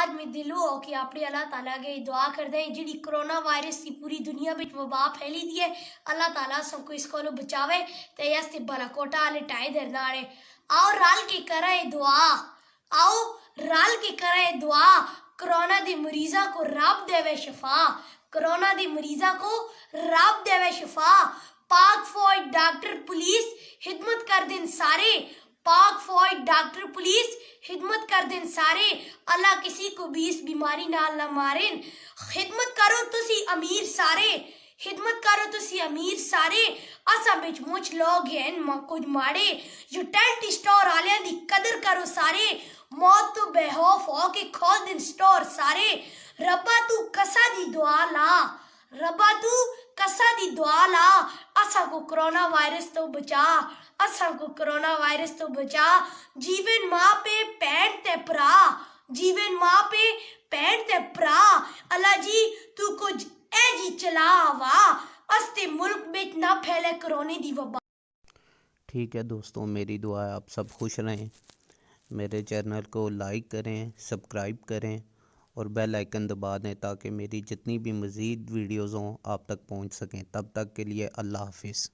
आदमी दिलो हो कि अपने अल्लाह ताला के दुआ करते हैं जिहड़ी कोरोना वायरस की पूरी दुनिया में वबा फैली दी है अल्लाह ताला सबको इसको बचावे ते यस्ते बलाकोटा आले टाई दरनाड़े आओ रल के करें दुआ आओ रल के करें दुआ कोरोना दे मरीजा को रब देवे शफा कोरोना दे मरीजा को रब देवे शफा पाक फौज डॉक्टर पुलिस खिदमत कर दिन सारे पाक फौज डॉक्टर पुलिस खिदमत कर दिन सारे अल्लाह किसी को भी इस बीमारी नाल ना मारेन खिदमत करो तुसी अमीर सारे खिदमत करो तुसी अमीर सारे असा बिच मुझ लोग हैं कुछ माड़े जो टेंट स्टोर वालियां दी कदर करो सारे मौत तो बेखौफ हो के खोल दिन स्टोर सारे रब्बा तू कसा दी दुआ ला रब्बा तू कसा दी दुआ ला असा को कोरोना वायरस तो बचा असा को कोरोना वायरस तो बचा जीवन माँ पे पैंट ते परा जीवन माँ पे पैंट ते परा अल्लाह जी तू कुछ ए जी चला वा अस्ते मुल्क में ना फैले कोरोना दी वबा। ठीक है दोस्तों, मेरी दुआ है आप सब खुश रहें। मेरे चैनल को लाइक करें, सब्सक्राइब करें और बेल आइकन दबा दें ताकि मेरी जितनी भी मज़ीद वीडियोज़ हों आप तक पहुंच सकें। तब तक के लिए अल्लाह हाफिज़।